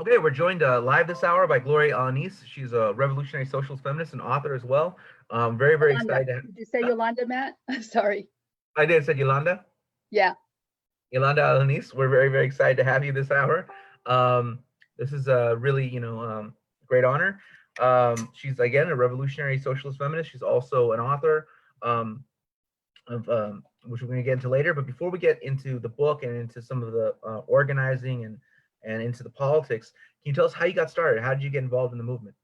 Okay, we're joined live this hour by Gloria Alaniz. She's a revolutionary socialist feminist and author as well. Very, very Yolanda. excited to Did you say Yolanda, Matt? Sorry. I did said Yolanda. Yeah. Yolanda Alaniz. We're very, very excited to have you this hour. This is a really, great honor. She's again a revolutionary socialist feminist. She's also an author of which we're going to get into later. But before we get into the book and into some of the organizing and into the politics, can you tell us how you got started? How did you get involved in the movement?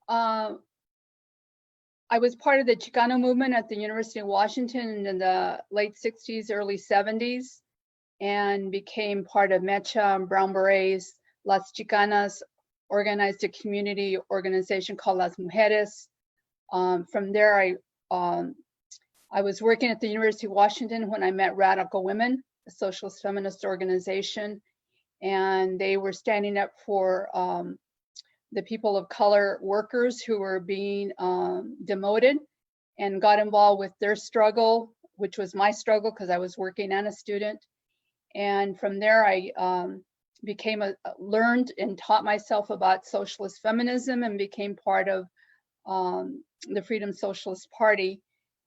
I was part of the Chicano movement at the University of Washington in the late 60s, early 70s, and became part of Mecha and Brown Berets. Las Chicanas organized a community organization called Las Mujeres. From there, I was working at the University of Washington when I met Radical Women, a socialist feminist organization, and they were standing up for the people of color workers who were being demoted, and got involved with their struggle, which was my struggle because I was working and a student. And from there, I learned and taught myself about socialist feminism and became part of the Freedom Socialist Party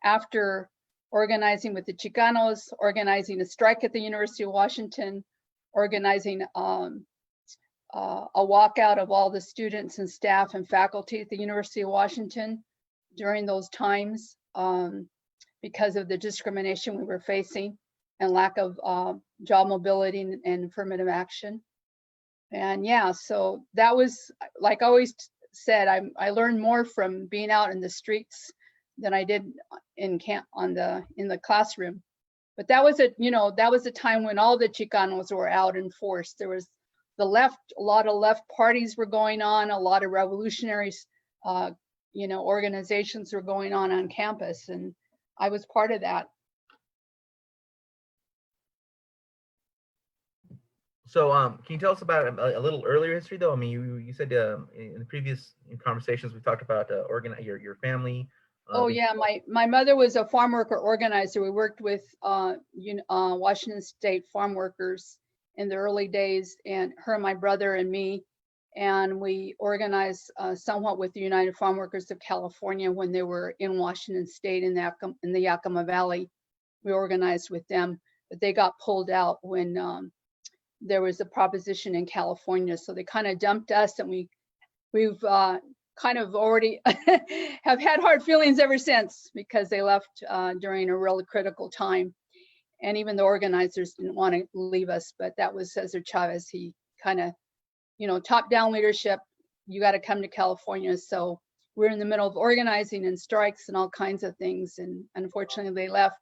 after organizing with the Chicanos, organizing a strike at the University of Washington, organizing a walkout of all the students and staff and faculty at the University of Washington during those times because of the discrimination we were facing and lack of job mobility and affirmative action. And yeah, so that was, like I always said, I learned more from being out in the streets than I did in the classroom. But that was a time when all the Chicanos were out in force. There was the left, a lot of left parties were going on, a lot of revolutionaries, organizations were going on campus, and I was part of that. So, can you tell us about a little earlier history, though? I mean, you said in the previous conversations we talked about your family. Oh yeah, my mother was a farm worker organizer. We worked with Washington State farm workers in the early days, and her, my brother, and me, and we organized somewhat with the United Farm Workers of California when they were in Washington State in the Yakima Valley. We organized with them, but they got pulled out when there was a proposition in California, so they kind of dumped us, and we've kind of already have had hard feelings ever since because they left during a really critical time. And even the organizers didn't want to leave us, but that was Cesar Chavez. He kind of, top-down leadership, you got to come to California. So we're in the middle of organizing and strikes and all kinds of things. And unfortunately they left,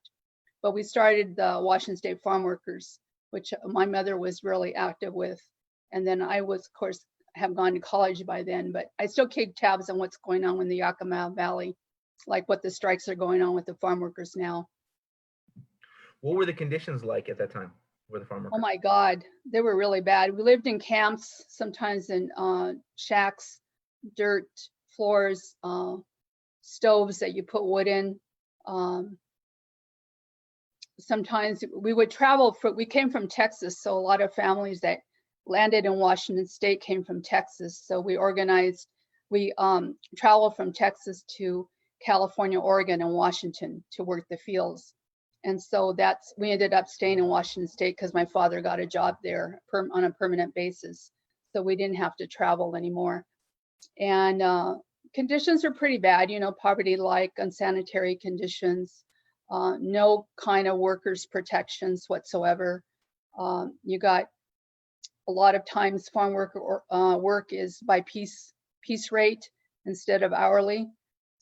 but we started the Washington State Farm Workers, which my mother was really active with. And then I was, of course, have gone to college by then, but I still keep tabs on what's going on in the Yakima Valley, like what the strikes are going on with the farm workers now. What were the conditions like at that time where the farm workers? Oh my God, they were really bad. We lived in camps, sometimes in shacks, dirt floors, stoves that you put wood in. Sometimes we would travel, we came from Texas, so a lot of families that landed in Washington State came from Texas. So we traveled from Texas to California, Oregon, and Washington to work the fields. And so we ended up staying in Washington State because my father got a job there on a permanent basis. So we didn't have to travel anymore. And conditions are pretty bad, poverty-like, unsanitary conditions, no kind of workers' protections whatsoever. You got a lot of times farm work is by piece rate instead of hourly.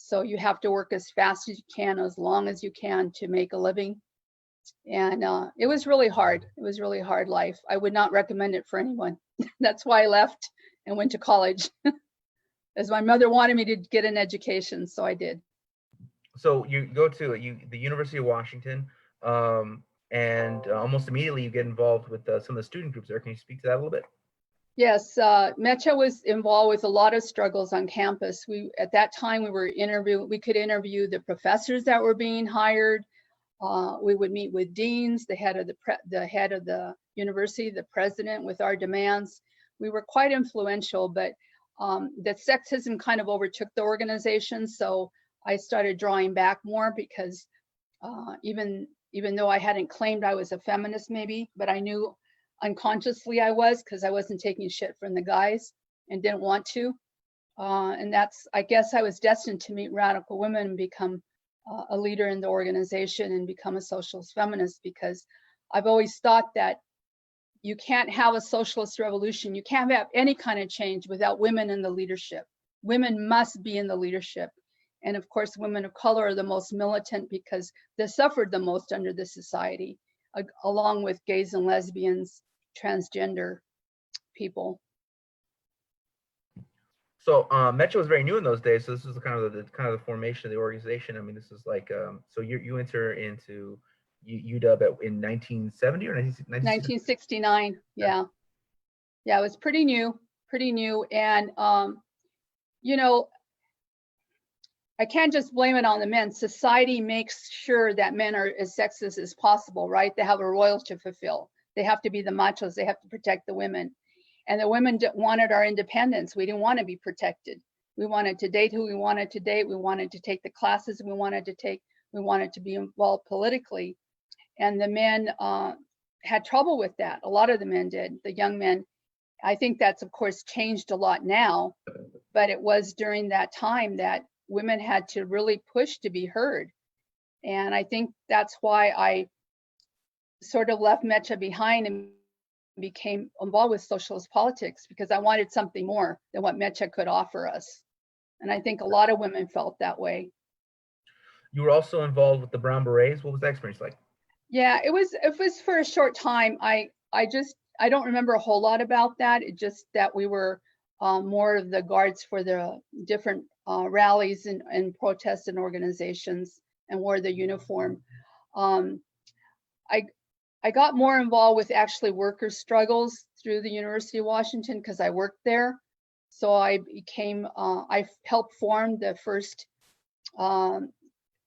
So you have to work as fast as you can, as long as you can to make a living. And it was really hard. It was really hard life. I would not recommend it for anyone. That's why I left and went to college, as my mother wanted me to get an education, so I did. So you go to the University of Washington, and almost immediately you get involved with some of the student groups there. Can you speak to that a little bit? Yes, Mecha was involved with a lot of struggles on campus. At that time we could interview the professors that were being hired. We would meet with deans, the head of the university, the president, with our demands. we were quite influential, but that sexism kind of overtook the organization. So I started drawing back more because even though I hadn't claimed I was a feminist maybe, but I knew unconsciously I was, because I wasn't taking shit from the guys and didn't want to. And that's, I guess I was destined to meet radical women and become a leader in the organization and become a socialist feminist, because I've always thought that you can't have a socialist revolution, you can't have any kind of change without women in the leadership. Women must be in the leadership. And of course, women of color are the most militant because they suffered the most under this society, along with gays and lesbians, transgender people. So Metro was very new in those days. So this was the formation of the organization. I mean, this is like so you enter into UW in 1970 or 1969. Yeah, it was pretty new, and you know, I can't just blame it on the men. Society makes sure that men are as sexist as possible, right? They have a role to fulfill. They have to be the machos. They have to protect the women. And the women wanted our independence. We didn't want to be protected. We wanted to date who we wanted to date. We wanted to take the classes we wanted to take. We wanted to be involved politically. And the men had trouble with that. A lot of the men did, the young men. I think that's, of course, changed a lot now. But it was during that time that women had to really push to be heard. And I think that's why I sort of left Mecha behind and became involved with socialist politics, because I wanted something more than what Mecha could offer us. And I think a lot of women felt that way. You were also involved with the Brown Berets. What was that experience like? Yeah, it was for a short time. I don't remember a whole lot about that. It just that we were more of the guards for the different rallies and protests and organizations, and wore the uniform. I got more involved with actually workers' struggles through the University of Washington because I worked there. So I helped form the first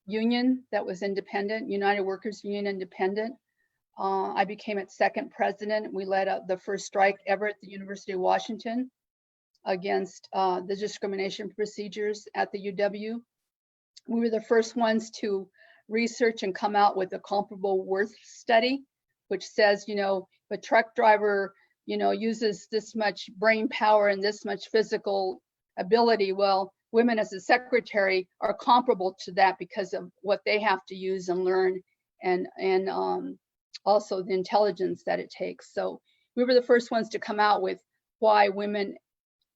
union that was independent, United Workers Union Independent. I became its second president. We led the first strike ever at the University of Washington against the discrimination procedures at the UW. We were the first ones to research and come out with a comparable worth study, which says, you know, if a truck driver, you know, uses this much brain power and this much physical ability, well, women as a secretary are comparable to that because of what they have to use and learn, and also the intelligence that it takes. So we were the first ones to come out with why women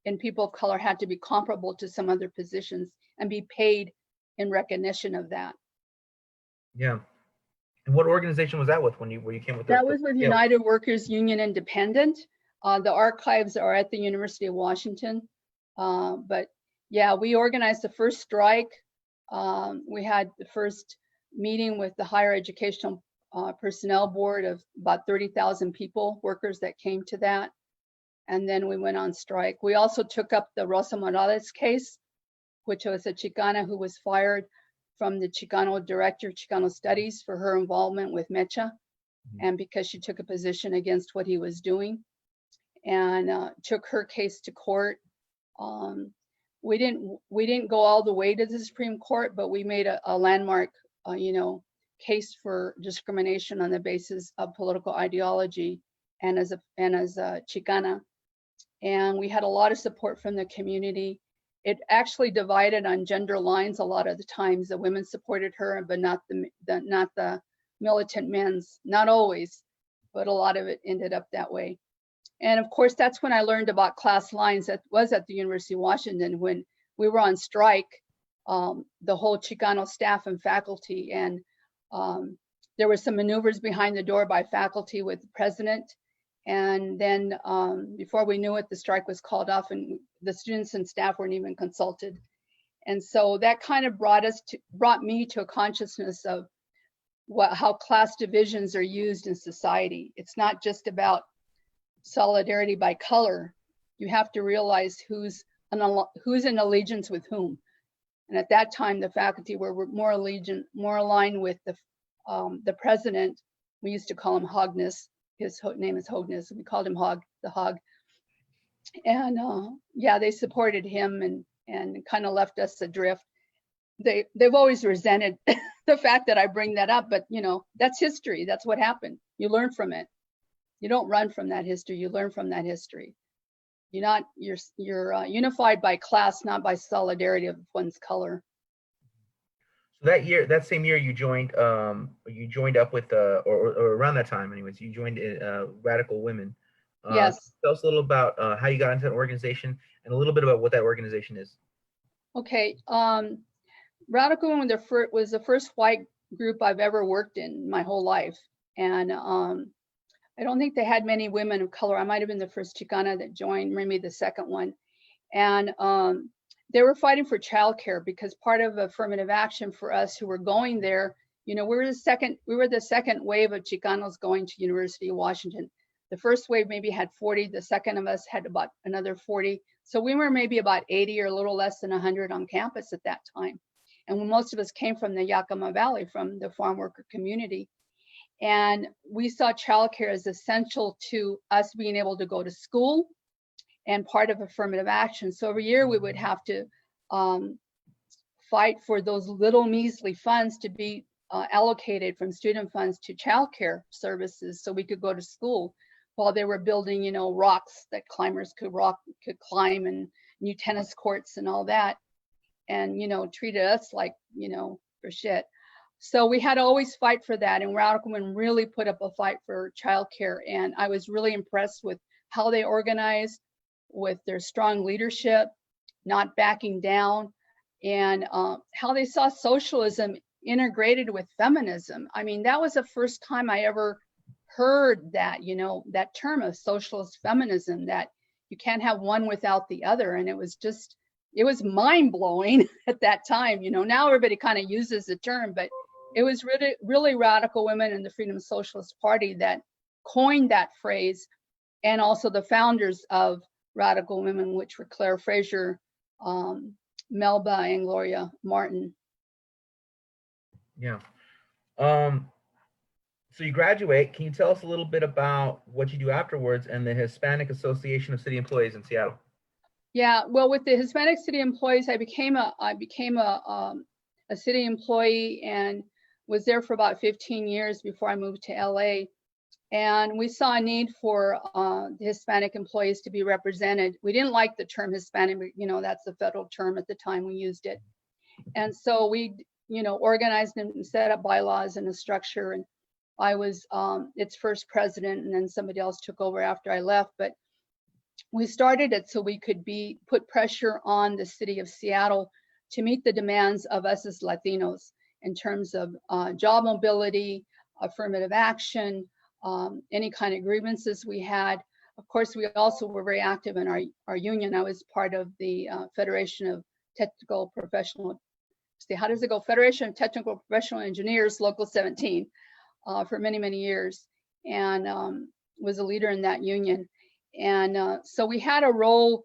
and people of color had to be comparable to some other positions and be paid in recognition of that. Yeah. And what organization was that with where you came with that? Was with United Workers Union Independent. The archives are at the University of Washington. But yeah, we organized the first strike. We had the first meeting with the Higher Educational Personnel Board of about 30,000 people, workers that came to that. And then we went on strike. We also took up the Rosa Morales case, which was a Chicana who was fired from the Chicano director of Chicano Studies for her involvement with Mecha, and because she took a position against what he was doing, and took her case to court. We didn't go all the way to the Supreme Court, but we made a landmark, case for discrimination on the basis of political ideology and as a Chicana, and we had a lot of support from the community. It actually divided on gender lines a lot of the times. The women supported her, but not the militant men's. Not always, but a lot of it ended up that way. And of course, that's when I learned about class lines. That was at the University of Washington when we were on strike, the whole Chicano staff and faculty. And there were some maneuvers behind the door by faculty with the president. And then before we knew it, the strike was called off and the students and staff weren't even consulted. And so that kind of brought me to a consciousness of how class divisions are used in society. It's not just about solidarity by color. You have to realize who's in allegiance with whom. And at that time, the faculty were more aligned with the president. We used to call him Hogness. His name is Hogness. We called him Hog, the Hog. And yeah, they supported him and kind of left us adrift. They've always resented the fact that I bring that up, but you know, that's history. That's what happened. You learn from it. You don't run from that history. You learn from that history. You're unified by class, not by solidarity of one's color. So that year, that same year, you joined up with, or around that time, anyways, you joined Radical Women. Yes. Tell us a little about how you got into that organization and a little bit about what that organization is. Okay. Radical Women was the first white group I've ever worked in my whole life, and I don't think they had many women of color. I might have been the first Chicana that joined, maybe the second one. And they were fighting for childcare because part of affirmative action for us who were going there, you know, we were the second wave of Chicanos going to University of Washington. The first wave maybe had 40, the second of us had about another 40. So we were maybe about 80 or a little less than 100 on campus at that time. And when most of us came from the Yakima Valley, from the farm worker community. And we saw childcare as essential to us being able to go to school and part of affirmative action. So every year we would have to fight for those little measly funds to be allocated from student funds to childcare services so we could go to school while they were building, you know, rocks that climbers could climb and new tennis courts and all that. And, you know, treated us like, you know, for shit. So we had to always fight for that. And Radical Women really put up a fight for childcare. And I was really impressed with how they organized, with their strong leadership, not backing down, and how they saw socialism integrated with feminism. I mean, that was the first time I ever heard that, you know, that term of socialist feminism, that you can't have one without the other. And it was mind blowing at that time. You know, now everybody kind of uses the term, but it was really Radical Women and the Freedom Socialist Party that coined that phrase, and also the founders of Radical Women, which were Claire Fraser, Melba, and Gloria Martin. Yeah. So you graduate. Can you tell us a little bit about what you do afterwards and the Hispanic Association of City Employees in Seattle? Yeah, well, with the Hispanic City Employees, I became a city employee and was there for about 15 years before I moved to LA. And we saw a need for the Hispanic employees to be represented. We didn't like the term Hispanic, but, you know, that's the federal term at the time we used it. And so we, you know, organized and set up bylaws and a structure. And I was its first president, and then somebody else took over after I left. But we started it so we could put pressure on the city of Seattle to meet the demands of us as Latinos in terms of job mobility, affirmative action, any kind of grievances we had. Of course, we also were very active in our union. I was part of the Federation of Technical Professional, how does it go? Federation of Technical Professional Engineers, Local 17, for many, many years, and was a leader in that union. And so we had a role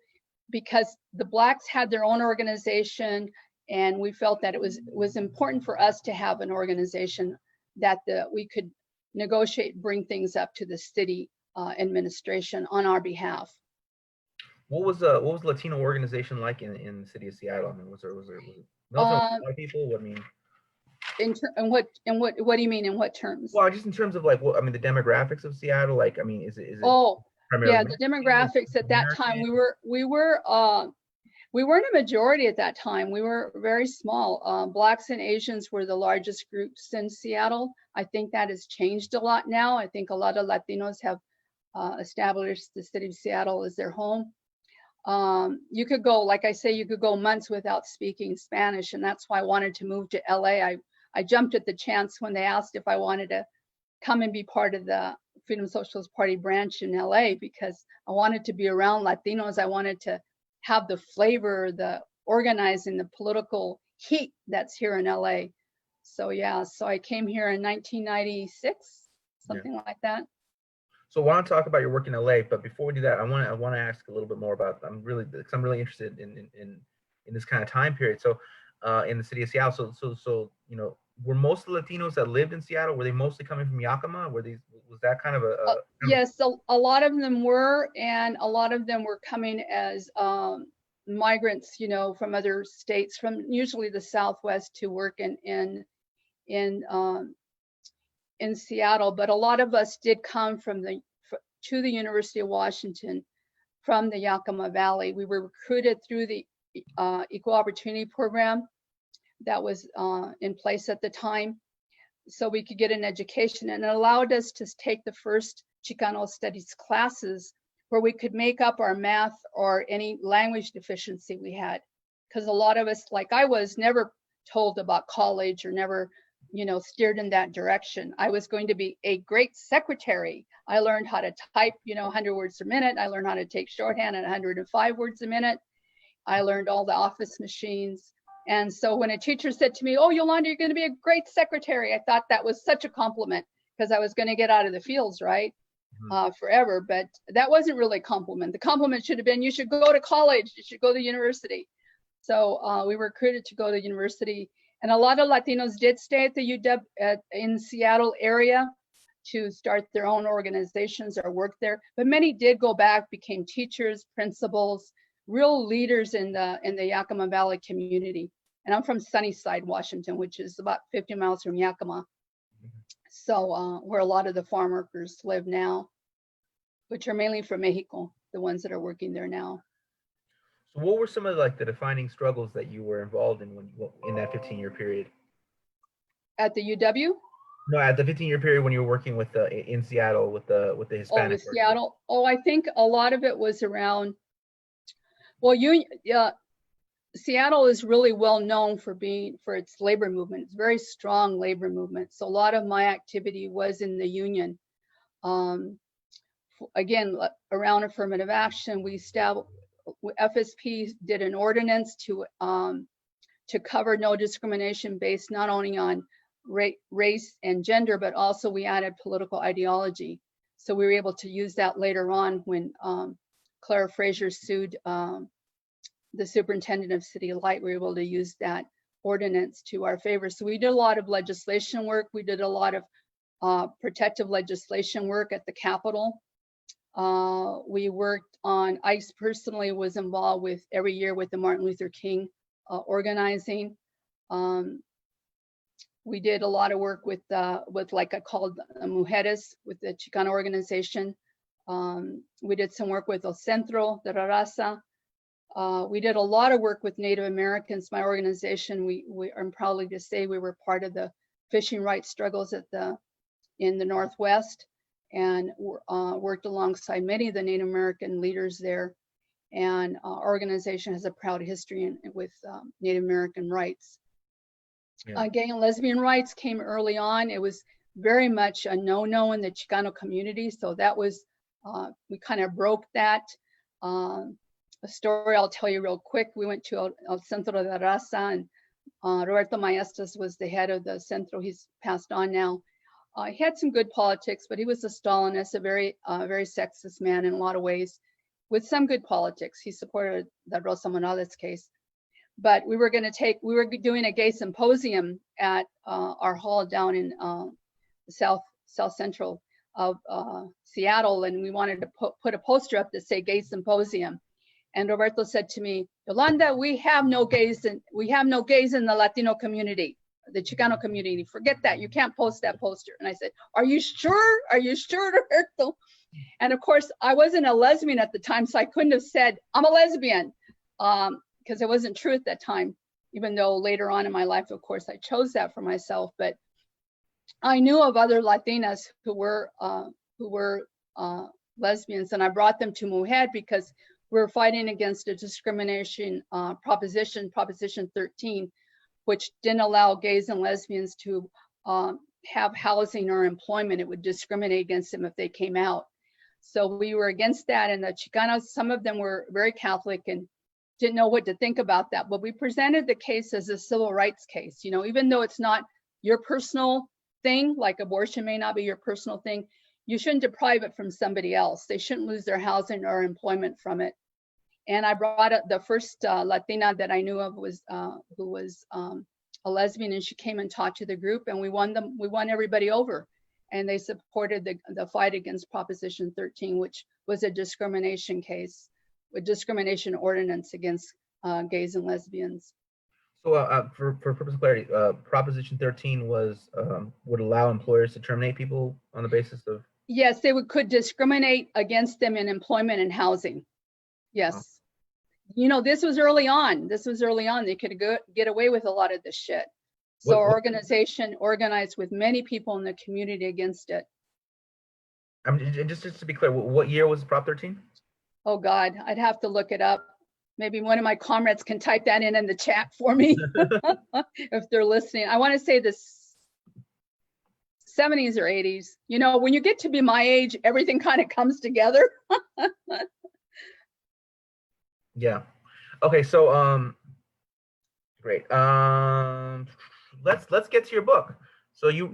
because the Blacks had their own organization, and we felt that it was important for us to have an organization that we could negotiate, bring things up to the city administration on our behalf. What was the Latino organization like in the city of Seattle? I mean, was it a lot of people? What I mean, what do you mean in what terms? Well, just in terms of like, what I mean, the demographics of Seattle. Like, I mean, is it? Oh, yeah, primarily the demographics at that time, we weren't a majority at that time. We were very small. Blacks and Asians were the largest groups in Seattle. I think that has changed a lot now. I think a lot of Latinos have established the city of Seattle as their home. You could go, like I say, you could go months without speaking Spanish, and that's why I wanted to move to LA. I jumped at the chance when they asked if I wanted to come and be part of the Freedom Socialist Party branch in LA, because I wanted to be around Latinos. I wanted to have the flavor, the organizing, the political heat that's here in LA. So yeah, so I came here in 1996, something like that. So I want to talk about your work in LA, but before we do that, I want to ask a little bit more about. I'm really interested in this kind of time period. So in the city of Seattle, so you know, were most of the Latinos that lived in Seattle, were they mostly coming from Yakima? Was that kind of Yes, a lot of them were, and a lot of them were coming as migrants, from other states, from usually the Southwest to work in in Seattle. But a lot of us did come to the University of Washington from the Yakima Valley. We were recruited through the Equal Opportunity Program that was in place at the time, so we could get an education, and it allowed us to take the first Chicano studies classes where we could make up our math or any language deficiency we had. Because a lot of us, like I was, never told about college or never, steered in that direction. I was going to be a great secretary. I learned how to type, 100 words a minute. I learned how to take shorthand at 105 words a minute. I learned all the office machines. And so when a teacher said to me, "Oh, Yolanda, you're going to be a great secretary," I thought that was such a compliment, because I was going to get out of the fields, right? Forever. But that wasn't really a compliment. The compliment should have been, "You should go to college. You should go to university." So we were recruited to go to university. And a lot of Latinos did stay at the UW in Seattle area to start their own organizations or work there. But many did go back, became teachers, principals, real leaders in the Yakima Valley community. And I'm from Sunnyside, Washington, which is about 50 miles from Yakima. So where a lot of the farm workers live now, which are mainly from Mexico, the ones that are working there now. So what were some of the defining struggles that you were involved in in that 15-year period? At the UW? No, at the 15-year period when you were working with in Seattle with the Hispanic. Oh, with Seattle. Oh, I think a lot of it was around. Well, Seattle is really well known for its labor movement. It's a very strong labor movement. So a lot of my activity was in the union. Again, around affirmative action, FSP did an ordinance to cover no discrimination based not only on race and gender, but also we added political ideology. So we were able to use that later on when Clara Frazier sued the superintendent of City Light. We were able to use that ordinance to our favor. So we did a lot of legislation work. We did a lot of protective legislation work at the Capitol. We worked on, I personally was involved with every year with the Martin Luther King organizing. We did a lot of work with like I called Mujeres, with the Chicana organization. We did some work with El Centro de la Raza. We did a lot of work with Native Americans. My organization, I'm proud to say we were part of the fishing rights struggles in the Northwest, and worked alongside many of the Native American leaders there. And our organization has a proud history with Native American rights. Yeah. Gay and lesbian rights came early on. It was very much a no-no in the Chicano community. So that was, we kind of broke that. A story I'll tell you real quick. We went to El Centro de la Raza, and Roberto Maestas was the head of the Centro. He's passed on now. He had some good politics, but he was a Stalinist, a very sexist man in a lot of ways, with some good politics. He supported the Rosa Morales case. But we were doing a gay symposium at our hall down in South Central of Seattle, and we wanted to put a poster up that say "Gay Symposium." And Roberto said to me, "Yolanda, we have no gays in the Latino community, the Chicano community. Forget that. You can't post that poster." And I said, "Are you sure? Are you sure, Roberto?" And of course, I wasn't a lesbian at the time, so I couldn't have said I'm a lesbian, because it wasn't true at that time. Even though later on in my life, of course, I chose that for myself. But I knew of other Latinas who were lesbians, and I brought them to MUJER because we're fighting against a discrimination Proposition 13, which didn't allow gays and lesbians to have housing or employment. It would discriminate against them if they came out. So we were against that. And the Chicanos, some of them were very Catholic and didn't know what to think about that. But we presented the case as a civil rights case. You know, even though it's not your personal thing, like abortion may not be your personal thing, you shouldn't deprive it from somebody else. They shouldn't lose their housing or employment from it. And I brought up the first Latina that I knew of who was a lesbian, and she came and taught to the group, and we won everybody over. And they supported the fight against Proposition 13, which was a discrimination case, a discrimination ordinance against gays and lesbians. So for purpose of clarity, Proposition 13 was would allow employers to terminate people on the basis of. Yes, they could discriminate against them in employment and housing. Yes. Wow. You know, this was early on. They could get away with a lot of this shit. So our organization organized with many people in the community against it. Just to be clear, what year was Prop 13? Oh God, I'd have to look it up. Maybe one of my comrades can type that in the chat for me if they're listening. I want to say the 70s or 80s. You know, when you get to be my age, everything kind of comes together. Yeah. Okay. So great. Let's get to your book. So you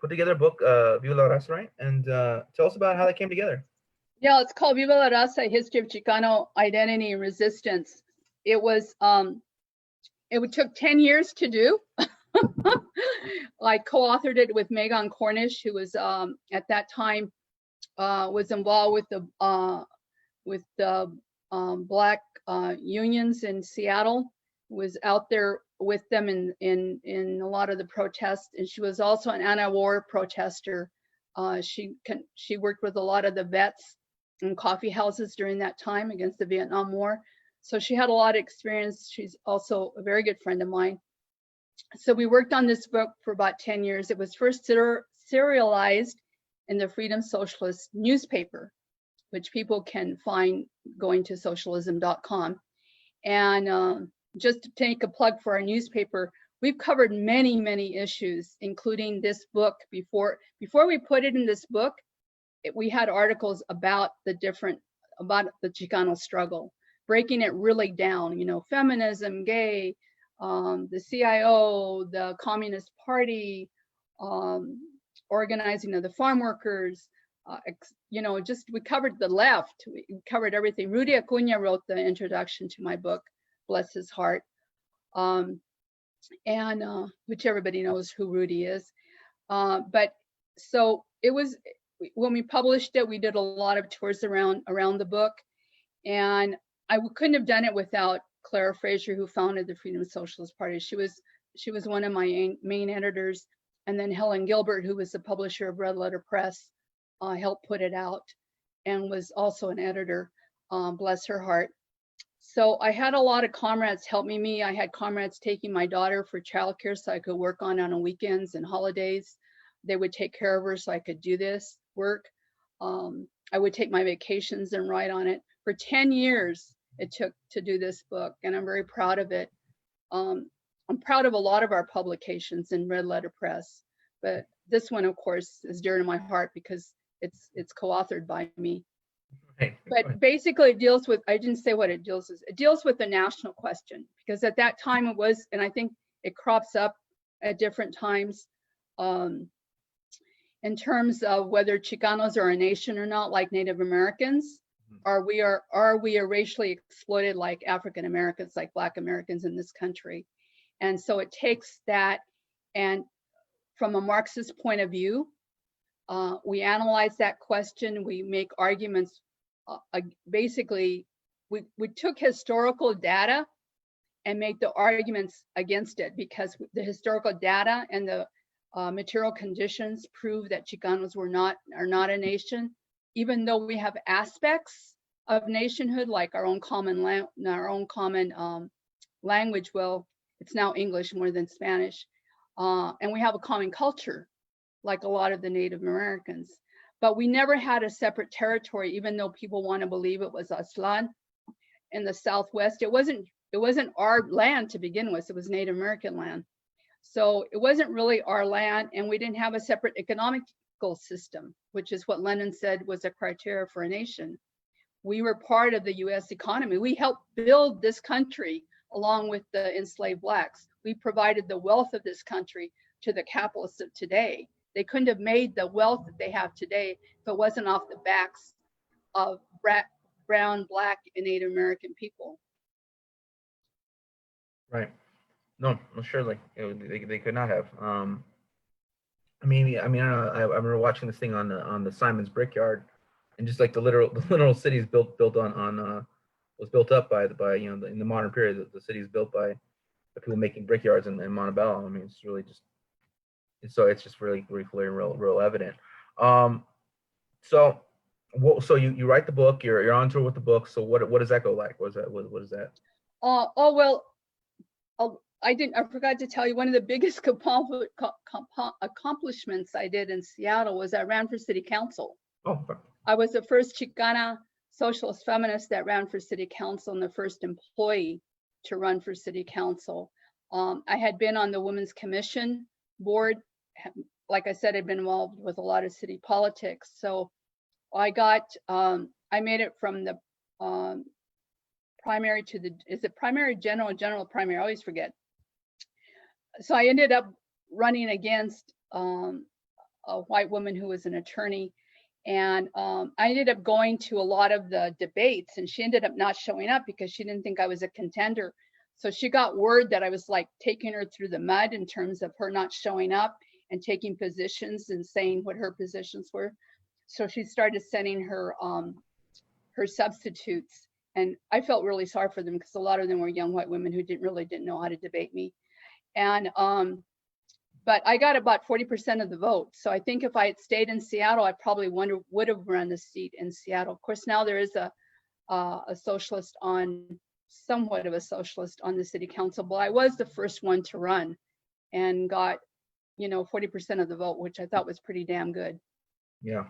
put together a book, Viva la Raza, right? And tell us about how that came together. Yeah, it's called Viva la Raza: History of Chicano Identity and Resistance. It was it took 10 years to do. I co-authored it with Megan Cornish, who was at that time was involved with the Black unions in Seattle, was out there with them in a lot of the protests, and she was also an anti-war protester. She worked with a lot of the vets in coffee houses during that time against the Vietnam War. So she had a lot of experience. She's also a very good friend of mine. So we worked on this book for about 10 years. It was first serialized in the Freedom Socialist newspaper, which people can find going to socialism.com. And just to take a plug for our newspaper, we've covered many, many issues, including this book. Before we put it in this book, we had articles about the Chicano struggle, breaking it really down, you know, feminism, gay, the CIO, the Communist Party, organizing of the farm workers, you know, just we covered the left, we covered everything. Rudy Acuna wrote the introduction to my book, bless his heart, which everybody knows who Rudy is. But so it was, when we published it, we did a lot of tours around the book, and I couldn't have done it without Clara Fraser, who founded the Freedom Socialist Party. She was one of my main editors, and then Helen Gilbert, who was the publisher of Red Letter Press, helped put it out, and was also an editor. Bless her heart. So I had a lot of comrades helping me. I had comrades taking my daughter for childcare so I could work on weekends and holidays. They would take care of her so I could do this work. I would take my vacations and write on it. For 10 years it took to do this book, and I'm very proud of it. I'm proud of a lot of our publications in Red Letter Press, but this one, of course, is dear to my heart because it's co-authored by me. Right. But basically it deals with, I didn't say what it deals with. It deals with the national question, because at that time it was, and I think it crops up at different times, in terms of whether Chicanos are a nation or not, like Native Americans. Are we a racially exploited like African Americans, like Black Americans in this country? And so it takes that, and from a Marxist point of view, we analyze that question. We make arguments. Basically, we took historical data and make the arguments against it, because the historical data and the material conditions prove that Chicanos are not a nation, even though we have aspects of nationhood, like our own common language. Well, it's now English more than Spanish, and we have a common culture, like a lot of the Native Americans. But we never had a separate territory, even though people want to believe it was Aztlán in the Southwest. It wasn't our land to begin with. It was Native American land. So it wasn't really our land, and we didn't have a separate economical system, which is what Lenin said was a criteria for a nation. We were part of the US economy. We helped build this country along with the enslaved Blacks. We provided the wealth of this country to the capitalists of today. They couldn't have made the wealth that they have today if it wasn't off the backs of brown, Black, and Native American people. Right. No, no, surely they could not have. I don't know. I remember watching this thing on the Simon's Brickyard, and just like the literal cities built on was built up by in the modern period. The city is built by people making brickyards in Montebello. I mean, it's really just it's just really clear and real evident. Um, so so you write the book. You're on tour with the book. So what does that go like? What is that? Oh well, I forgot to tell you, one of the biggest accomplishments I did in Seattle was I ran for city council. Oh, okay. I was the first Chicana socialist feminist that ran for city council and the first employee to run for city council. I had been on the Women's Commission board. Like I said, I'd been involved with a lot of city politics. So I made it from the primary to is it primary, general primary? I always forget. So I ended up running against a white woman who was an attorney. And I ended up going to a lot of the debates, and she ended up not showing up because she didn't think I was a contender. So she got word that I was like taking her through the mud in terms of her not showing up and taking positions and saying what her positions were. So she started sending her her substitutes, and I felt really sorry for them because a lot of them were young white women who didn't know how to debate me. And but I got about 40% of the vote. So I think if I had stayed in Seattle, I probably would have run the seat in Seattle. Of course, now there is a socialist somewhat of a socialist on the city council, but I was the first one to run and got, 40% of the vote, which I thought was pretty damn good. Yeah.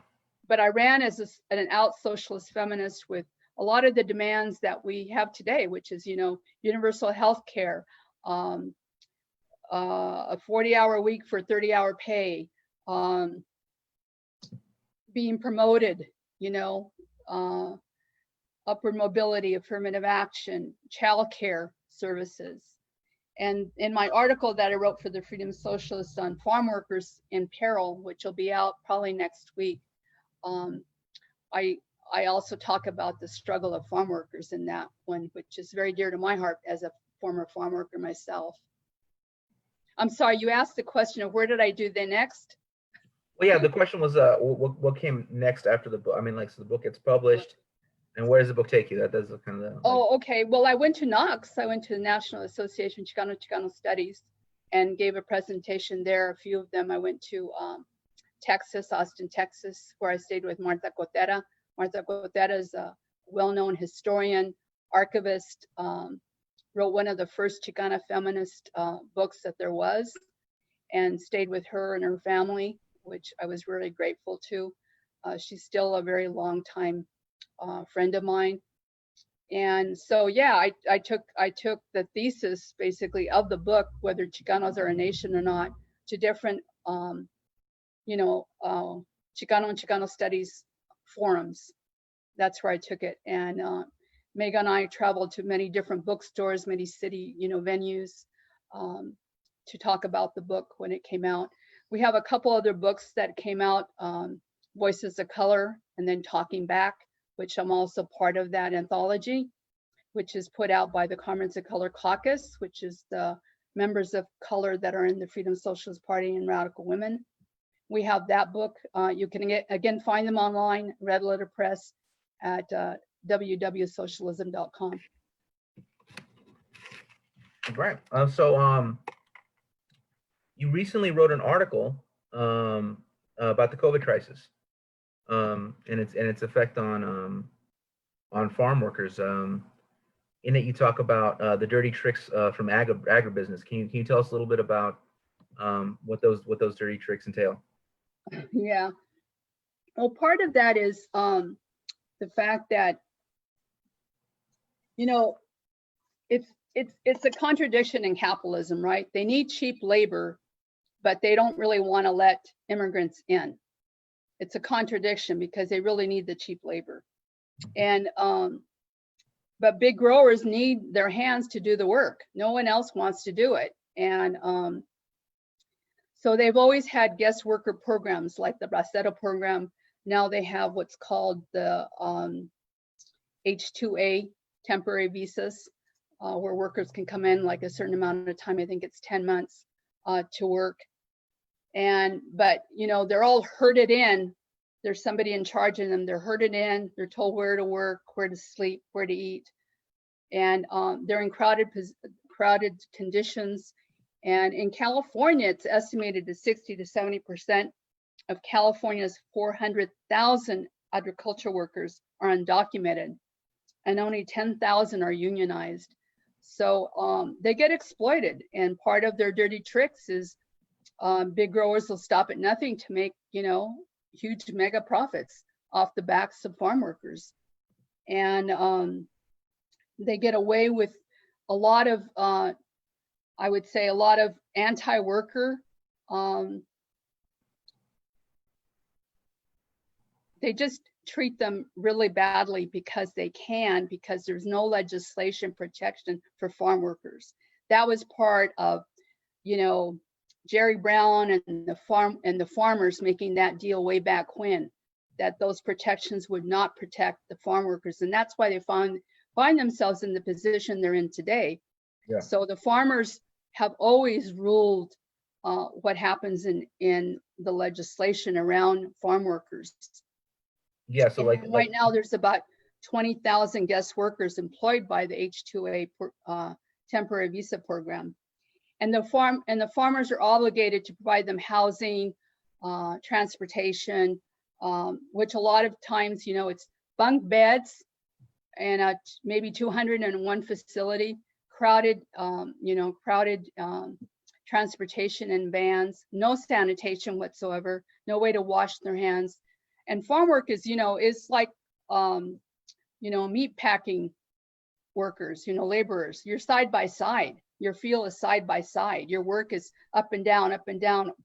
But I ran as an out socialist feminist with a lot of the demands that we have today, which is, universal health care, a 40-hour week for 30-hour pay, being promoted, upward mobility, affirmative action, childcare services. And in my article that I wrote for the Freedom Socialists on farm workers in peril, which will be out probably next week, I also talk about the struggle of farm workers in that one, which is very dear to my heart as a former farm worker myself. I'm sorry, you asked the question of where did I do the next? Well, yeah, the question was, what came next after the book? I mean, so the book gets published, and where does the book take you? That's the kind of. Oh, okay. Well, I went to NOX. I went to the National Association Chicano Studies, and gave a presentation there. A few of them. I went to Texas, Austin, Texas, where I stayed with Martha Cotera. Martha Cotera is a well-known historian, archivist. Wrote one of the first Chicana feminist books that there was, and stayed with her and her family, which I was really grateful to. She's still a very long time friend of mine. And so, yeah, I took the thesis basically of the book, whether Chicanos are a nation or not, to different, Chicano and Chicano studies forums. That's where I took it. And Meg and I traveled to many different bookstores, many city, venues to talk about the book when it came out. We have a couple other books that came out, Voices of Color and then Talking Back, which I'm also part of that anthology, which is put out by the Comrades of Color Caucus, which is the members of color that are in the Freedom Socialist Party and Radical Women. We have that book. You can again find them online, Red Letter Press, at www.socialism.com. Right. So you recently wrote an article about the COVID crisis and its effect on farm workers. In it, you talk about the dirty tricks from agribusiness. Can you tell us a little bit about what those dirty tricks entail? Yeah. Well, part of that is the fact that it's a contradiction in capitalism, right? They need cheap labor, but they don't really want to let immigrants in. It's a contradiction because they really need the cheap labor. And but big growers need their hands to do the work. No one else wants to do it. And so they've always had guest worker programs like the Bracero program. Now they have what's called the H-2A temporary visas. where workers can come in like a certain amount of time. I think it's 10 months to work. But they're all herded in. There's somebody in charge of them. They're herded in. They're told where to work, where to sleep, where to eat, and they're in crowded conditions. And in California, it's estimated that 60 to 70% of California's 400,000 agriculture workers are undocumented, and only 10,000 are unionized. So they get exploited, and part of their dirty tricks is big growers will stop at nothing to make, huge mega profits off the backs of farm workers. And they get away with a lot of, I would say, a lot of anti-worker. They just treat them really badly because they can, because there's no legislation protection for farm workers. That was part of, Jerry Brown and the farmers making that deal way back when, that those protections would not protect the farm workers. And that's why they find themselves in the position they're in today. Yeah. So the farmers have always ruled what happens in the legislation around farm workers. Yeah, so right now there's about 20,000 guest workers employed by the H-2A temporary visa program. And the farmers are obligated to provide them housing, transportation, which a lot of times, it's bunk beds and maybe 201 facility, crowded transportation in vans, no sanitation whatsoever, no way to wash their hands. And farm work is like, meat packing workers, laborers. You're side by side. Your field is side by side. Your work is up and down,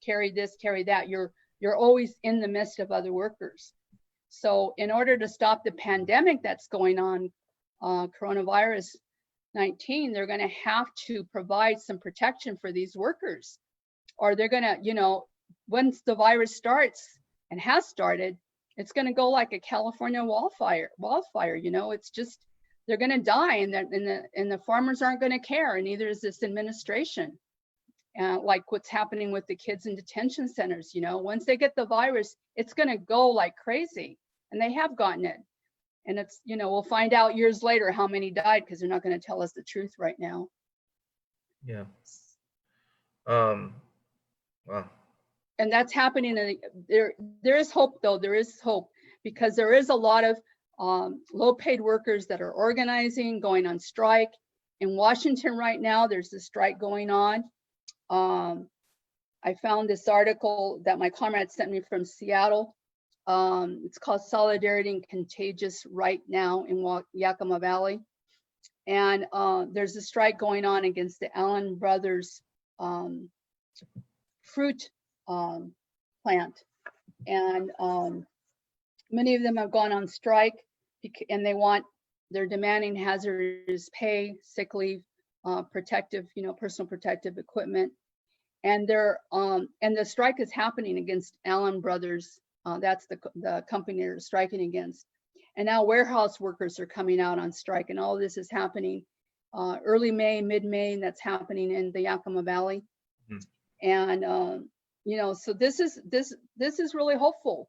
carry this, carry that. You're always in the midst of other workers. So in order to stop the pandemic that's going on, coronavirus 19, they're going to have to provide some protection for these workers, or they're going to, once the virus starts and has started, it's going to go like a California wildfire. It's just, they're going to die, and the farmers aren't going to care, and neither is this administration. Like what's happening with the kids in detention centers, once they get the virus, it's going to go like crazy, and they have gotten it. And it's, we'll find out years later how many died, because they're not going to tell us the truth right now. Yeah. Wow. And that's happening. There is hope, though. There is hope, because there is a lot of low-paid workers that are organizing, going on strike. In Washington right now, there's a strike going on. I found this article that my comrade sent me from Seattle. It's called Solidarity and Contagious Right Now in Yakima Valley. And there's a strike going on against the Allen Brothers fruit plant. And many of them have gone on strike, and they're demanding hazardous pay, sick leave, protective, personal protective equipment. And the strike is happening against Allen Brothers. That's the company they're striking against. And now warehouse workers are coming out on strike, and all this is happening early May, mid-May, and that's happening in the Yakima Valley. Mm-hmm. And so this is really hopeful.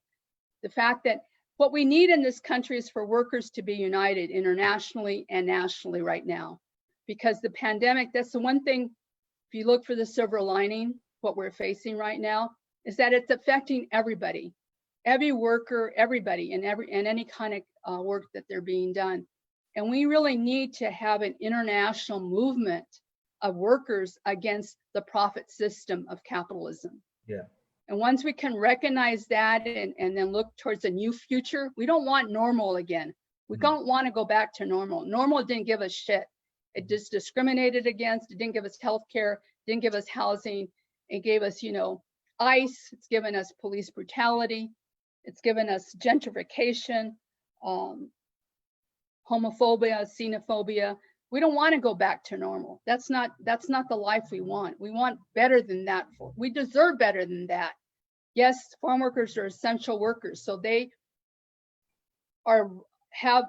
The fact that what we need in this country is for workers to be united internationally and nationally right now, because the pandemic, that's the one thing, if you look for the silver lining, what we're facing right now is that it's affecting everybody, every worker, everybody, and any kind of work that they're being done. And we really need to have an international movement of workers against the profit system of capitalism. Yeah. And once we can recognize that and then look towards a new future, we don't want normal again. We don't want to go back to normal. Normal didn't give us shit. It just discriminated against. It didn't give us health care, didn't give us housing. It gave us, ICE. It's given us police brutality. It's given us gentrification, homophobia, xenophobia. We don't want to go back to normal. That's not the life we want. We want better than that. We deserve better than that. Yes, farm workers are essential workers, so they have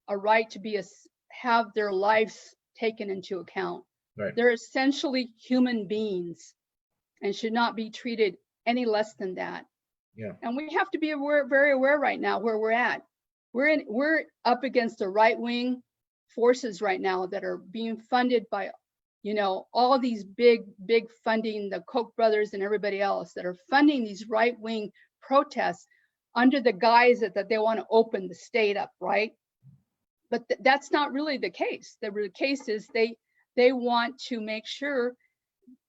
a right to have their lives taken into account. Right. They're essentially human beings and should not be treated any less than that. Yeah. And we have to be aware, very aware right now where we're at. We're up against the right-wing forces right now that are being funded by, all these big funding, the Koch brothers and everybody else that are funding these right-wing protests under the guise that they want to open the state up, right? But that's not really the case. The case is they want to make sure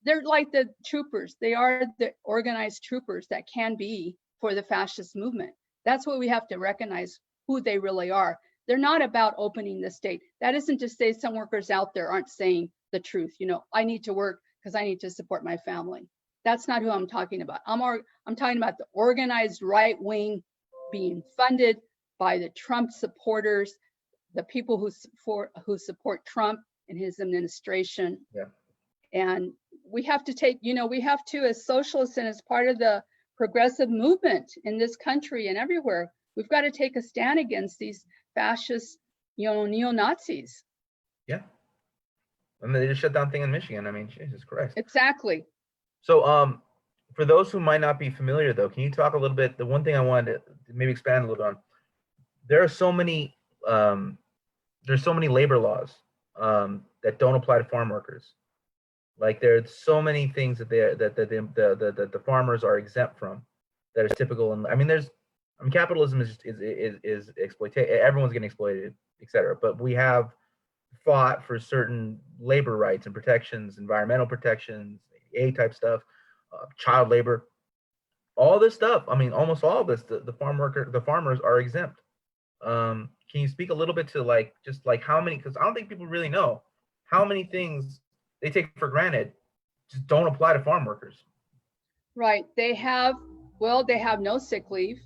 they're like the troopers. They are the organized troopers that can be for the fascist movement. That's what we have to recognize, who they really are. They're not about opening the state. That isn't to say some workers out there aren't saying the truth. I need to work because I need to support my family. That's not who I'm talking about. I'm talking about the organized right wing being funded by the Trump supporters, the people who support Trump and his administration. Yeah. And we have to we have to, as socialists and as part of the progressive movement in this country and everywhere, we've got to take a stand against these fascist, neo-Nazis. Yeah. I mean, they just shut down thing in Michigan. I mean, Jesus Christ. Exactly. So, for those who might not be familiar, though, can you talk a little bit? The one thing I wanted to maybe expand a little on. There are so many. There's so many labor laws that don't apply to farm workers. Like there's so many things that the farmers are exempt from that is typical. And I mean, capitalism is exploitation. Everyone's getting exploited, etc. But we have fought for certain labor rights and protections, environmental protections, type stuff, child labor, all this stuff. I mean, almost all of this, the farmers are exempt. Can you speak a little bit to just how many? Because I don't think people really know how many things they take for granted just don't apply to farm workers. Right. They have no sick leave.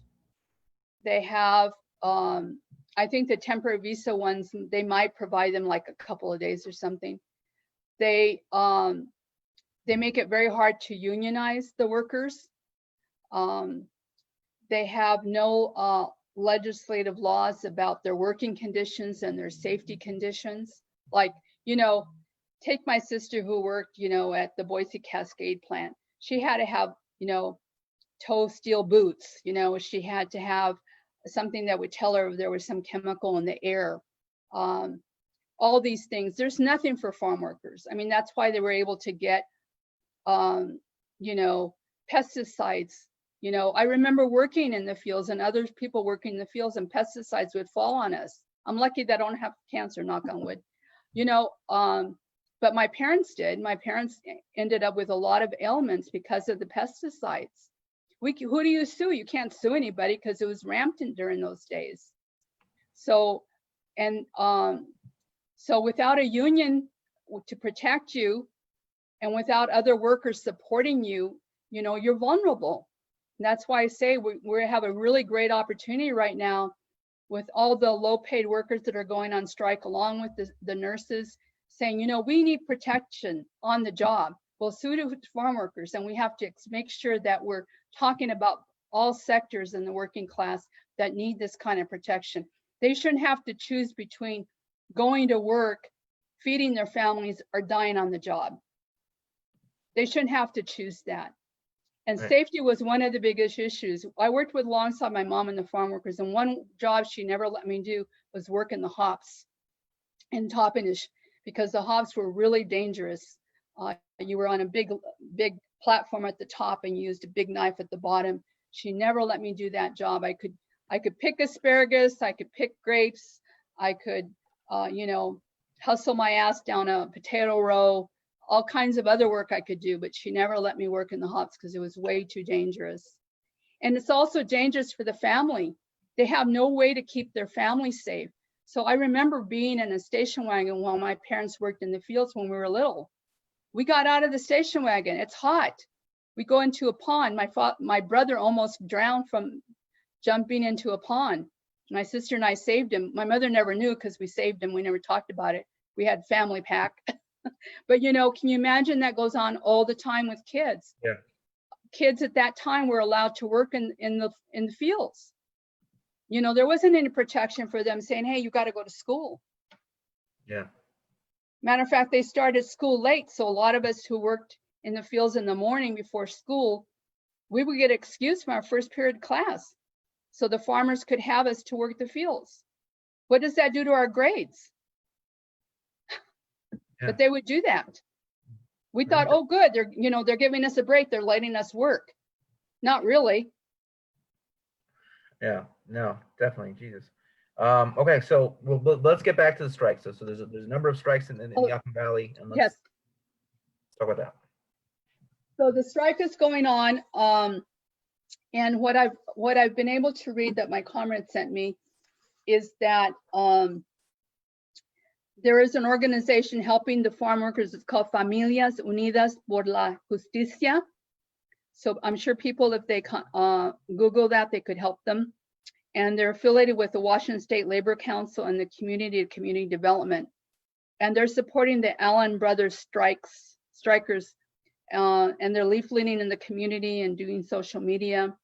They have, I think the temporary visa ones, they might provide them like a couple of days or something. They make it very hard to unionize the workers. They have no legislative laws about their working conditions and their safety conditions. Like, take my sister who worked, at the Boise Cascade plant. She had to have, toe steel boots. She had to have something that would tell her if there was some chemical in the air. All these things. There's nothing for farm workers. I mean, that's why they were able to get, pesticides. I remember working in the fields and other people working in the fields, and pesticides would fall on us. I'm lucky that I don't have cancer, knock on wood. But my parents did. My parents ended up with a lot of ailments because of the pesticides. Who do you sue? You can't sue anybody because it was rampant during those days. So without a union to protect you, and without other workers supporting you, you're vulnerable. And that's why I say we have a really great opportunity right now with all the low-paid workers that are going on strike, along with the nurses, saying, we need protection on the job. Well, so do farm workers, and we have to make sure that we're talking about all sectors in the working class that need this kind of protection. They shouldn't have to choose between going to work, feeding their families, or dying on the job. They shouldn't have to choose that. And right. Safety was one of the biggest issues. I worked alongside my mom and the farm workers, and one job she never let me do was work in the hops in Toppenish, because the hops were really dangerous. You were on a big platform at the top and you used a big knife at the bottom. She never let me do that job. I could pick asparagus, I could pick grapes, I could hustle my ass down a potato row, all kinds of other work I could do, but she never let me work in the hops because it was way too dangerous. And it's also dangerous for the family. They have no way to keep their family safe. So I remember being in a station wagon while my parents worked in the fields when we were little. We got out of the station wagon. It's hot. We go into a pond. My brother almost drowned from jumping into a pond. My sister and I saved him. My mother never knew because we saved him. We never talked about it. We had family pack. But can you imagine that goes on all the time with kids? Yeah. Kids at that time were allowed to work in the fields. There wasn't any protection for them saying, hey, you got to go to school. Yeah. Matter of fact, they started school late. So a lot of us who worked in the fields in the morning before school, we would get excused from our first period class. So the farmers could have us to work the fields. What does that do to our grades? Yeah. But they would do that. We thought, oh, good, they're giving us a break. They're letting us work. Not really. Yeah, no, definitely, Jesus. Okay, so let's get back to the strikes. So there's a number of strikes in the Yakin Valley, and let's talk about that. So the strike is going on, and what I've been able to read that my comrade sent me is that there is an organization helping the farm workers. It's called Familias Unidas por la Justicia. So I'm sure people, if they Google that, they could help them. And they're affiliated with the Washington State Labor Council and the Community Development. And they're supporting the Allen Brothers strikers, and they're leafleting in the community and doing social media.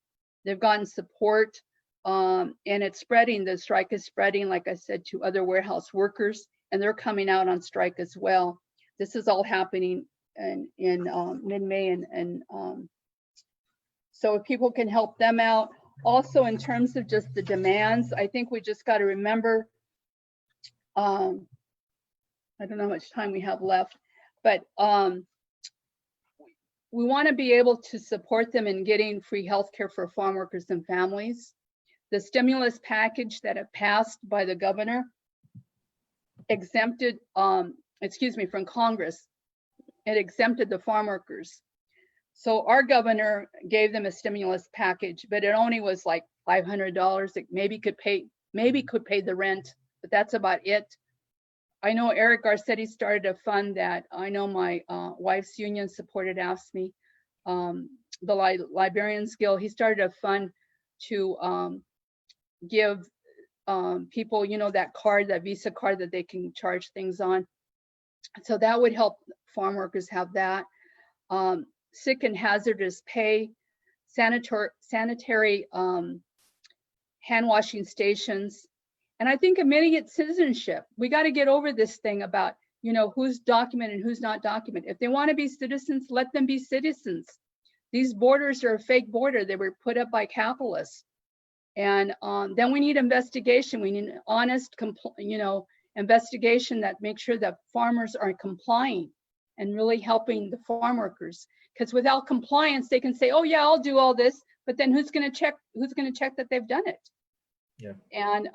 They've gotten support, and it's spreading. The strike is spreading, like I said, to other warehouse workers, and they're coming out on strike as well. This is all happening in mid-May, and so if people can help them out. Also, in terms of just the demands, I think we just got to remember, I don't know how much time we have left, but we want to be able to support them in getting free health care for farm workers and families. The stimulus package that had passed by the governor exempted, from Congress, it exempted the farm workers. So our governor gave them a stimulus package, but it only was like $500. It maybe could pay the rent, but that's about it. I know Eric Garcetti started a fund that I know my wife's union supported AFSCME, the Librarians Guild. He started a fund to give people, that card, that Visa card that they can charge things on. So that would help farm workers have that. Sick and hazardous pay, sanitary hand washing stations. And I think immediate citizenship. We got to get over this thing about, who's documented and who's not documented. If they want to be citizens, let them be citizens. These borders are a fake border. They were put up by capitalists. And then we need investigation. We need honest, investigation that makes sure that farmers are complying and really helping the farm workers. Because without compliance, they can say, "Oh yeah, I'll do all this," but then who's going to check? Who's going to check that they've done it? Yeah. And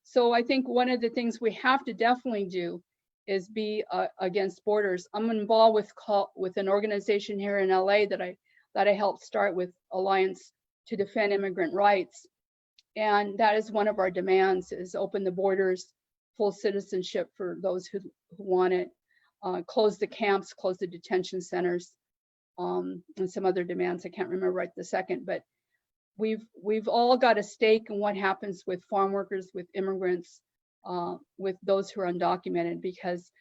so I think one of the things we have to definitely do is be against borders. I'm involved with an organization here in LA that I helped start with, Alliance to Defend Immigrant Rights, and that is one of our demands: is open the borders, full citizenship for those who want it, close the camps, close the detention centers. And some other demands I can't remember right this second, but we've all got a stake in what happens with farm workers, with immigrants, with those who are undocumented, because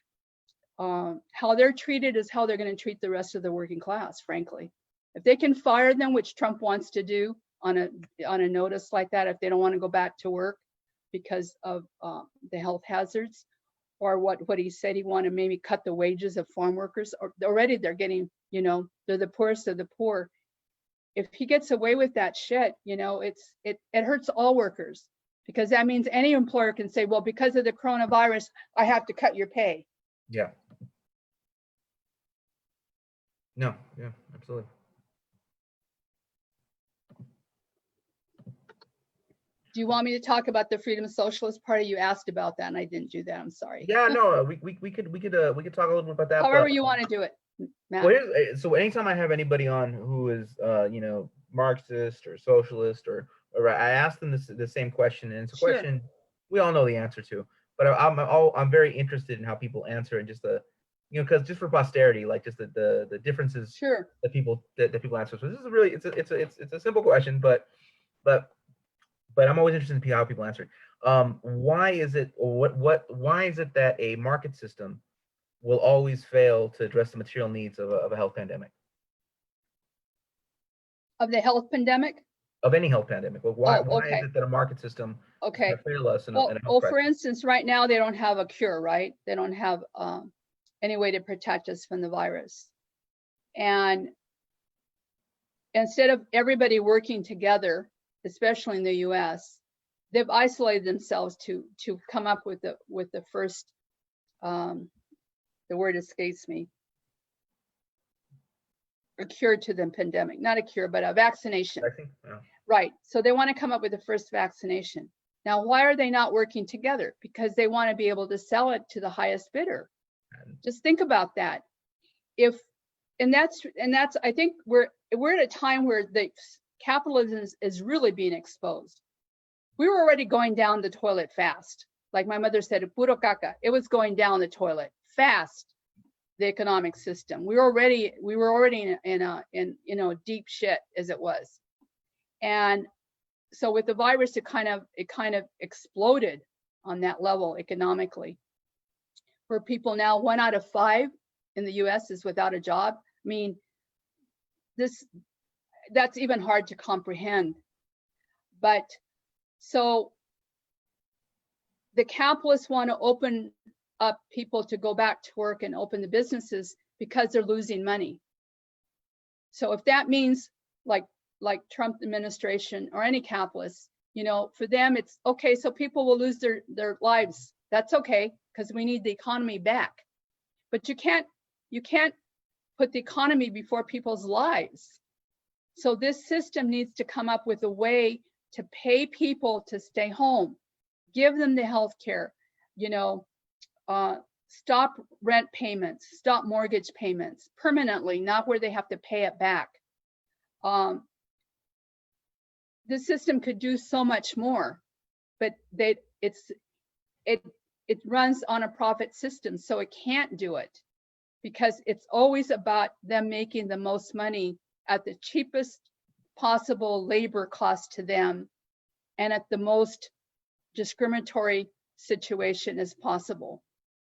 how they're treated is how they're going to treat the rest of the working class, frankly. If they can fire them, which Trump wants to do on a notice like that, if they don't want to go back to work because of the health hazards, or what he said, he wanted to maybe cut the wages of farm workers. Or already they're getting, they're the poorest of the poor. If he gets away with that shit, it hurts all workers, because that means any employer can say, well, because of the coronavirus, I have to cut your pay. Yeah. No, yeah, absolutely. Do you want me to talk about the Freedom Socialist Party? You asked about that, and I didn't do that. I'm sorry. Yeah, no, we could talk a little bit about that. However you want to do it, Matt. Well, so anytime I have anybody on who is Marxist or socialist or I ask them the same question, and it's a question we all know the answer to, but I'm very interested in how people answer, and just because just for posterity, like just the differences that people answer. So this is really it's a simple question, but I'm always interested in how people answer it. Why is it, or why is it that a market system will always fail to address the material needs of a health pandemic? Of the health pandemic? Of any health pandemic. Well, why is it that a market system fail us in a health crisis? For instance, right now they don't have a cure, right? They don't have any way to protect us from the virus. And instead of everybody working together, especially in the US, they've isolated themselves to come up with the first, the word escapes me, a cure to the pandemic. Not a cure, but a vaccination. Yeah. Right. So they want to come up with the first vaccination. Now, why are they not working together? Because they want to be able to sell it to the highest bidder. Just think about that. And that's I think we're at a time where the capitalism is really being exposed. We were already going down the toilet fast. Like my mother said, puro caca. It was going down the toilet fast. The economic system. We were already in deep shit as it was. And so with the virus, it kind of exploded on that level economically, where people now 1 out of 5 in the US is without a job. I mean, that's even hard to comprehend. But so the capitalists want to open up people to go back to work and open the businesses because they're losing money. So if that means like Trump administration or any capitalists, for them it's okay, so people will lose their lives. That's okay, because we need the economy back. But you can't put the economy before people's lives. So this system needs to come up with a way to pay people to stay home, give them the health care, stop rent payments, stop mortgage payments permanently, not where they have to pay it back. The system could do so much more, but it runs on a profit system, so it can't do it, because it's always about them making the most money at the cheapest possible labor cost to them and at the most discriminatory situation as possible.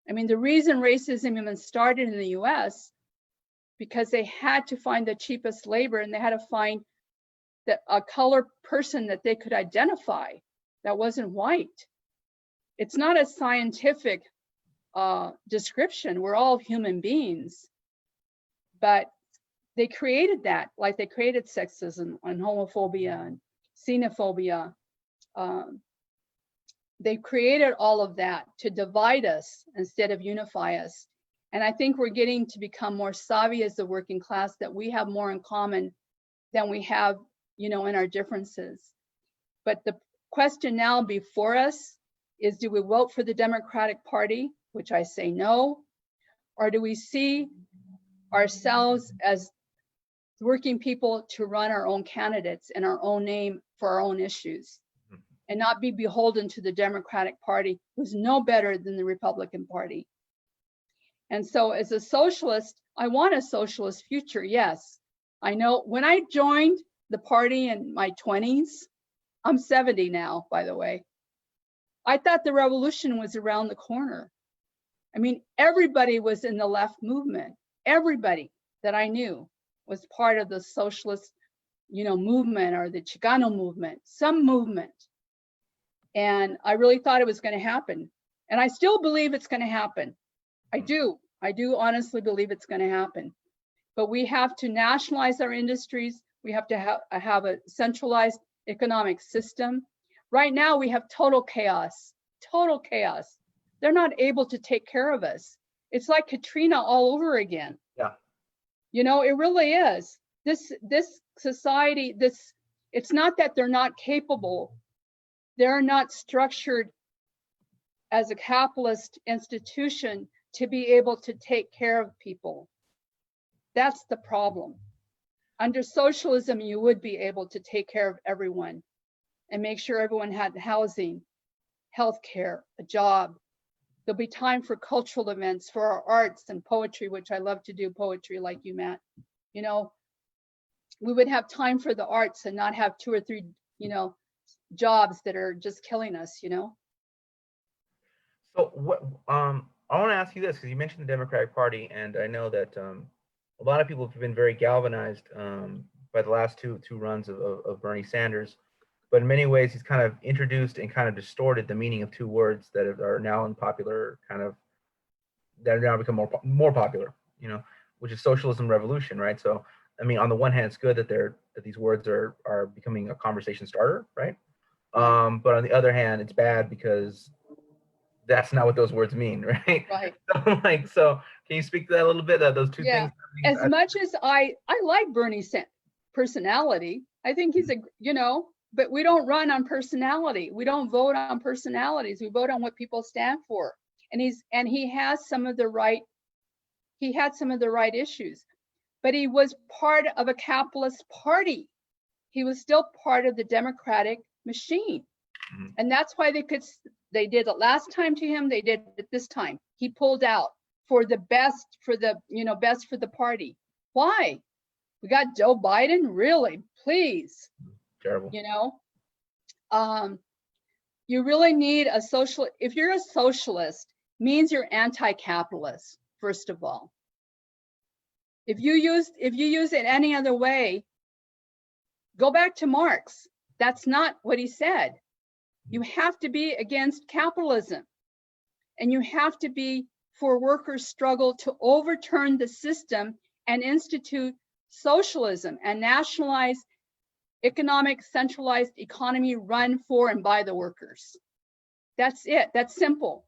I mean, the reason racism even started in the US, because they had to find the cheapest labor, and they had to find a colored person that they could identify that wasn't white. It's not a scientific description. We're all human beings. But they created that, like they created sexism and homophobia and xenophobia. They created all of that to divide us instead of unify us. And I think we're getting to become more savvy as the working class, that we have more in common than we have, in our differences. But the question now before us is, do we vote for the Democratic Party, which I say no, or do we see ourselves as working people to run our own candidates in our own name for our own issues, and not be beholden to the Democratic Party, who's no better than the Republican Party? And so as a socialist, I want a socialist future, yes. I know when I joined the party in my 20s, I'm 70 now, by the way, I thought the revolution was around the corner. I mean, everybody was in the left movement. Everybody that I knew was part of the socialist, movement, or the Chicano movement, some movement. And I really thought it was going to happen. And I still believe it's going to happen. I do honestly believe it's going to happen. But we have to nationalize our industries. We have to have a centralized economic system. Right now, we have total chaos, total chaos. They're not able to take care of us. It's like Katrina all over again. Yeah. It really is. This society, it's not that they're not capable. They're not structured as a capitalist institution to be able to take care of people. That's the problem. Under socialism, you would be able to take care of everyone and make sure everyone had housing, healthcare, a job. There'll be time for cultural events, for our arts and poetry, which I love to do poetry like you, Matt. We would have time for the arts and not have 2 or 3, jobs that are just killing us, So what I want to ask you this, because you mentioned the Democratic Party, and I know that a lot of people have been very galvanized by the last two runs of Bernie Sanders, but in many ways he's kind of introduced and kind of distorted the meaning of 2 words that are now in popular kind of that now become more popular, which is socialism revolution, right? So I mean, on the one hand, it's good that these words are becoming a conversation starter, right? Right. But on the other hand, it's bad because that's not what those words mean, right? Right. So can you speak to that a little bit? Those two Yeah. things. As much as I like Bernie's personality, I think he's but we don't run on personality. We don't vote on personalities. We vote on what people stand for. And he has some of the right, he had some of the right issues, but he was part of a capitalist party. He was still part of the democratic machine. Mm-hmm. And that's why they did it last time to him. They did it this time. He pulled out for the best, best for the party. Why? We got Joe Biden? Really? Please. Terrible. You really need a social, if you're a socialist, means you're anti-capitalist, first of all. If you use it any other way, go back to Marx. That's not what he said. You have to be against capitalism, and you have to be for workers' struggle to overturn the system and institute socialism and nationalize economic centralized economy run for and by the workers. That's it. That's simple.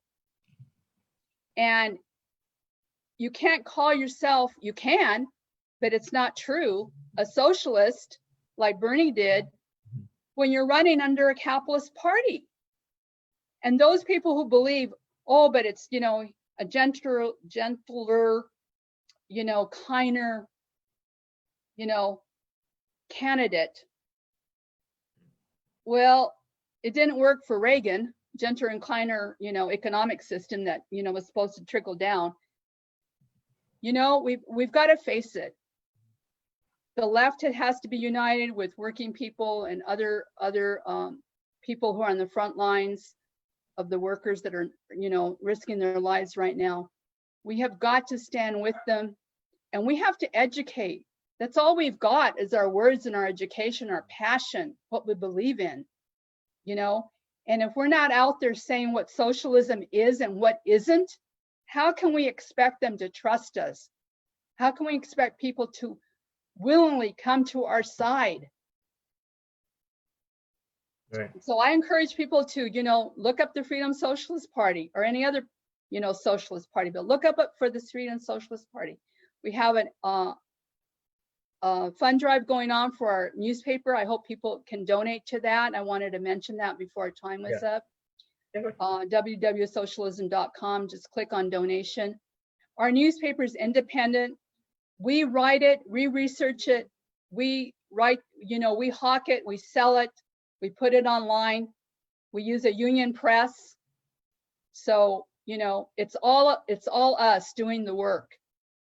And you can't call yourself, you can, but it's not true, a socialist like Bernie did when you're running under a capitalist party. And those people who believe, oh, but it's, a gentler, kinder, candidate. Well, it didn't work for Reagan, gentler and kinder, economic system that, was supposed to trickle down. We've got to face it. The left has to be united with working people and other people who are on the front lines of the workers that are, risking their lives right now. We have got to stand with them, and we have to educate. That's all we've got is our words and our education, our passion, what we believe in, And if we're not out there saying what socialism is and what isn't, how can we expect them to trust us? How can we expect people to willingly come to our side? Right. So I encourage people to, look up the Freedom Socialist Party or any other, socialist party, but look up for the Freedom Socialist Party. We have a fund drive going on for our newspaper. I hope people can donate to that. I wanted to mention that before our time was up. www.socialism.com, just click on donation. Our newspaper is independent. We write it, we research it, we hawk it, we sell it, we put it online. We use a union press. So, it's all us doing the work.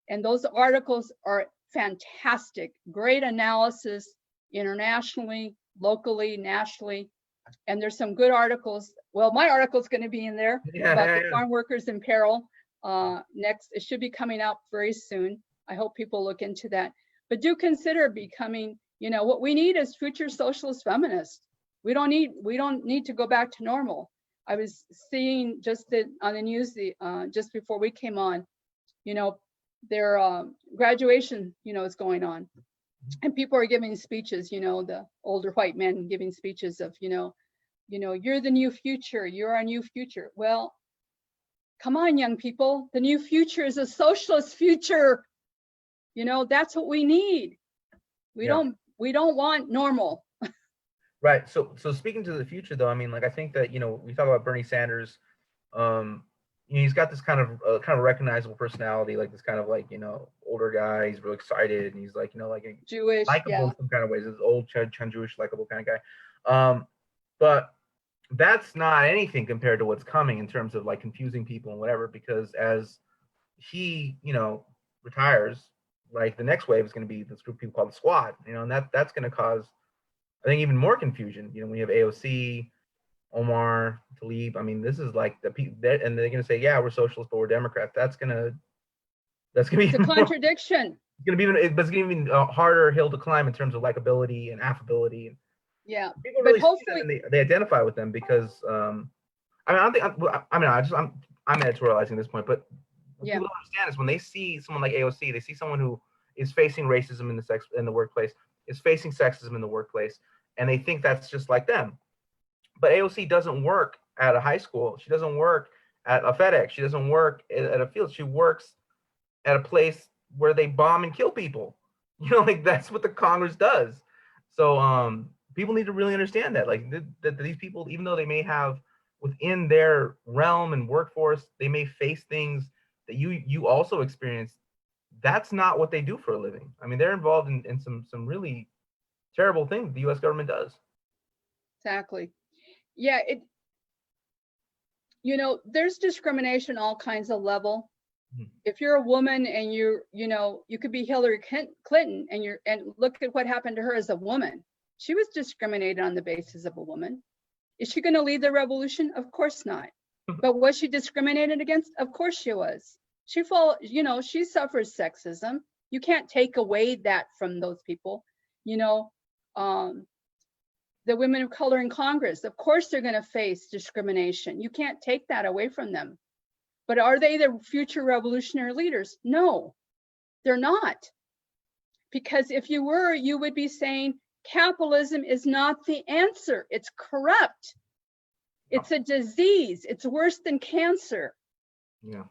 And those articles are fantastic, great analysis internationally, locally, nationally. And there's some good articles. Well, my article's going to be in there about the farm workers in peril. Next, it should be coming out very soon. I hope people look into that. But do consider becoming, what we need is future socialist feminists. We don't need to go back to normal. I was seeing on the news just before we came on, their graduation, is going on, and people are giving speeches. The older white men giving speeches of, you're the new future. You're our new future. Well, come on, young people. The new future is a socialist future. That's what we need. We don't want normal. Right. So speaking to the future, though, I mean, I think that, we talk about Bernie Sanders. He's got this kind of recognizable personality, like this kind of older guy. He's real excited, and he's Jewish, likable in some kind of ways. This old Jewish likable kind of guy. But that's not anything compared to what's coming in terms of confusing people and whatever. Because as he retires, the next wave is going to be this group of people called the Squad. And that's going to cause, I think, even more confusion. We have AOC, Omar, Tlaib. I mean, this is the people, and they're going to say, yeah, we're socialists, but we're Democrats. That's gonna be a contradiction. It's gonna be even harder hill to climb in terms of likability and affability. Yeah, people really see them and they identify with them because I don't think I'm editorializing at this point, but What Yeah. people don't understand is when they see someone like AOC, they see someone who is facing racism in the workplace, is facing sexism in the workplace, and they think that's just like them. But AOC doesn't work at a high school. She doesn't work at a FedEx. She doesn't work at a field. She works at a place where they bomb and kill people. You know, like that's what the Congress does. So people need to really understand that, like that these people, even though they may have within their realm and workforce, they may face things that you also experience. That's not what they do for a living. I mean, they're involved in some really terrible things the U.S. government does. Exactly. Yeah, there's discrimination all kinds of level. Mhm. If you're a woman and you could be Hillary Clinton and look at what happened to her as a woman. She was discriminated on the basis of a woman. Is she going to lead the revolution? Of course not. But was she discriminated against? Of course she was. She suffers sexism. You can't take away that from those people. The women of color in Congress, of course they're going to face discrimination. You can't take that away from them. But are they the future revolutionary leaders? No, they're not. Because if you were, you would be saying capitalism is not the answer. It's corrupt. It's a disease. It's worse than cancer. Yeah.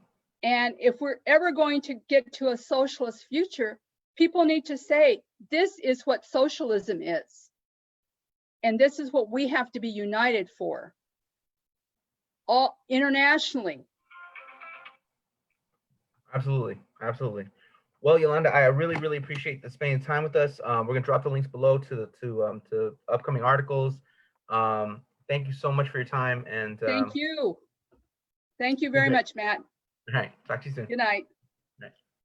And if we're ever going to get to a socialist future, people need to say, this is what socialism is. And this is what we have to be united for, all internationally. Absolutely, absolutely. Well, Yolanda, I really, really appreciate the spending time with us. We're gonna drop the links below to upcoming articles. Thank you so much for your time, and Thank you. Thank you very much, Matt. all right, talk to you soon. Good night. All right.